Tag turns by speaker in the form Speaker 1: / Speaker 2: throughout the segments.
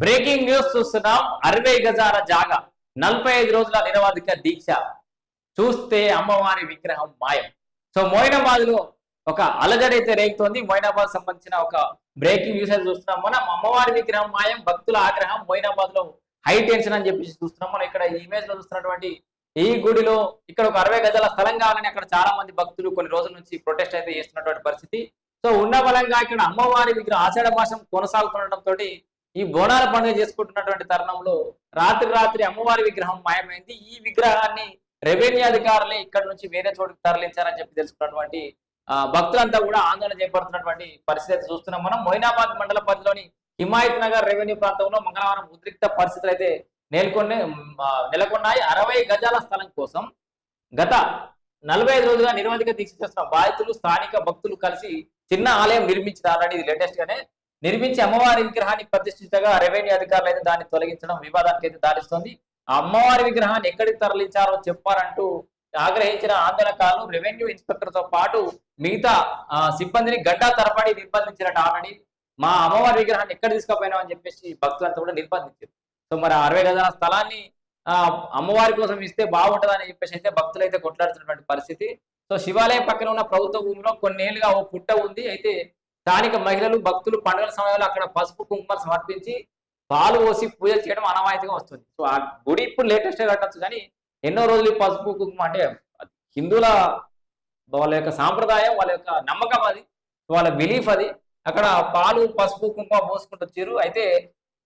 Speaker 1: Breaking news చూస్తున్నాం. 60 గజాల జాగా 45 రోజుల నిరవధిక దీక్ష చూస్తే అమ్మవారి విగ్రహం మాయం. సో మోయినాబాద్ లో ఒక అలజడి అయితే రేగుతోంది. మోయినాబాద్ సంబంధించిన ఒక బ్రేకింగ్ న్యూస్ అయితే చూస్తున్నాం. మనం అమ్మవారి విగ్రహం మాయం, భక్తుల ఆగ్రహం, మోయినాబాద్ లో హై టెన్షన్ అని చెప్పేసి చూస్తున్నాం. మనం ఇక్కడ ఈ ఇమేజ్ లో చూస్తున్నటువంటి ఈ గుడిలో ఇక్కడ ఒక 60 గజాల స్థలం కావాలని అక్కడ చాలా మంది భక్తులు కొన్ని రోజుల నుంచి ప్రొటెస్ట్ అయితే చేస్తున్నటువంటి పరిస్థితి. సో ఉన్న బలంగా ఇక్కడ అమ్మవారి విగ్రహం ఆషాఢ మాసం కొనసాగుతుండటంతో ఈ బోనాల పండుగ చేసుకుంటున్నటువంటి తరుణంలో రాత్రి అమ్మవారి విగ్రహం మాయమైంది. ఈ విగ్రహాన్ని రెవెన్యూ అధికారులే ఇక్కడ నుంచి వేరే చోటుకు తరలించారని చెప్పి తెలుసుకున్నటువంటి భక్తులంతా కూడా ఆందోళన చేపడుతున్నటువంటి పరిస్థితి చూస్తున్నాం. మనం మొయినాబాద్ మండల పరిధిలోని హిమాయత్ నగర్ రెవెన్యూ ప్రాంతంలో మంగళవారం ఉద్రిక్త పరిస్థితులు అయితే నెలకొన్నాయి. 60 గజాల స్థలం కోసం గత 45 రోజులుగా నిరవధిక దీక్ష చేస్తున్న బాధితులు, స్థానిక భక్తులు కలిసి చిన్న ఆలయం నిర్మించారని ఇది లేటెస్ట్ గానే నిర్మించి అమ్మవారి విగ్రహాన్ని ప్రతిష్ఠించగా రెవెన్యూ అధికారులు అయితే దాన్ని తొలగించడం వివాదానికి అయితే దారిస్తోంది. ఆ అమ్మవారి విగ్రహాన్ని ఎక్కడికి తరలించారో చెప్పారంటూ ఆగ్రహించిన ఆందోళనకారులు రెవెన్యూ ఇన్స్పెక్టర్ తో పాటు మిగతా సిబ్బందిని గంటల తరబడి నిర్బంధించినట్టు ఆల్రెడీ మా అమ్మవారి విగ్రహాన్ని ఎక్కడ తీసుకుపోయినాం అని చెప్పేసి భక్తులంతా కూడా నిర్బంధించారు. సో మరి 60 గజాల స్థలాన్ని అమ్మవారి కోసం ఇస్తే బాగుంటుందని చెప్పేసి అయితే భక్తులు అయితే కొట్లాడుతున్నటువంటి పరిస్థితి. సో శివాలయం పక్కన ఉన్న ప్రభుత్వ భూమిలో కొన్నేళ్లుగా ఓ పుట్ట ఉంది. అయితే స్థానిక మహిళలు, భక్తులు పండుగల సమయంలో అక్కడ పసుపు కుంకుమ సమర్పించి పాలు పోసి పూజలు చేయడం ఆనవాయితీగా వస్తుంది. సో ఆ గుడి ఇప్పుడు లేటెస్ట్ కట్టచ్చు, కానీ ఎన్నో రోజులు పసుపు కుంకుమ అంటే హిందువుల వాళ్ళ యొక్క సాంప్రదాయం, వాళ్ళ యొక్క నమ్మకం, అది వాళ్ళ బిలీఫ్. అది అక్కడ పాలు పసుపు కుంకుమ పోసుకుంటూ వచ్చారు. అయితే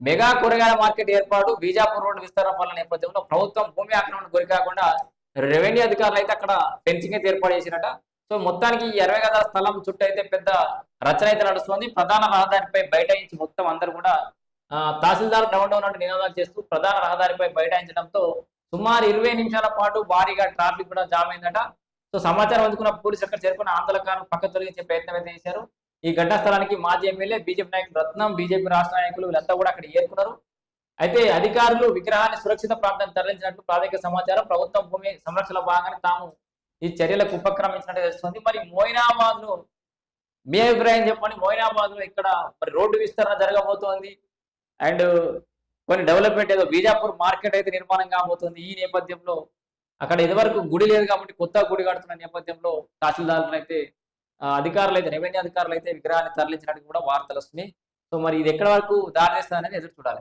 Speaker 1: మెగా కూరగాయల మార్కెట్ ఏర్పాటు, బీజాపూర్ రోడ్డు విస్తరణ పనుల నేపథ్యంలో ప్రభుత్వం భూమి ఆక్రమణ గురి కాకుండా రెవెన్యూ అధికారులు అయితే అక్కడ ఫెన్సింగ్ అయితే ఏర్పాటు చేసినట. సో మొత్తానికి ఈ 60 గజాల స్థలం చుట్టూ అయితే పెద్ద రచన అయితే నడుస్తుంది. ప్రధాన రహదారిపై బైఠాయించి మొత్తం అందరూ కూడా తహసీల్దార్ డౌన్ అంటూ నినాదాలు చేస్తూ ప్రధాన రహదారిపై బైఠాయించడంతో సుమారు 20 నిమిషాల పాటు భారీగా ట్రాఫిక్ కూడా జామ్ అయిందట. సో సమాచారం అందుకున్న పోలీసు అక్కడ చేరుకున్న ఆందోళనకారులు పక్క తొలగించే ప్రయత్నం అయితే చేశారు. ఈ ఘటనా స్థలానికి మాజీ ఎమ్మెల్యే, బీజేపీ నాయకులు రత్నం, బీజేపీ రాష్ట్ర నాయకులు వీళ్ళంతా కూడా అక్కడ ఏరుకున్నారు. అయితే అధికారులు విగ్రహాన్ని సురక్షిత ప్రాంతానికి తరలించినట్టు ప్రాథమిక సమాచారం. ప్రభుత్వం భూమి సంరక్షణలో భాగంగానే తాము ఈ చర్యలకు ఉపక్రమించినట్టు తెలుస్తుంది. మరి మోయినాబాద్ లో మీ అభిప్రాయం చెప్పండి. మోయినాబాద్ లో ఇక్కడ మరి రోడ్డు విస్తరణ జరగబోతోంది అండ్ కొన్ని డెవలప్మెంట్, ఏదో బీజాపూర్ మార్కెట్ అయితే నిర్మాణం కాబోతుంది. ఈ నేపథ్యంలో అక్కడ ఇదివరకు గుడి లేదు కాబట్టి కొత్త గుడి కడుతున్న నేపథ్యంలో తహసీల్దారులు అయితే అధికారులు అయితే రెవెన్యూ అధికారులు అయితే విగ్రహాన్ని తరలించడానికి కూడా వార్తలు వస్తున్నాయి. సో మరి ఇది ఎక్కడి వరకు దారి తీస్తుందనేది ఎదురు చూడాలి.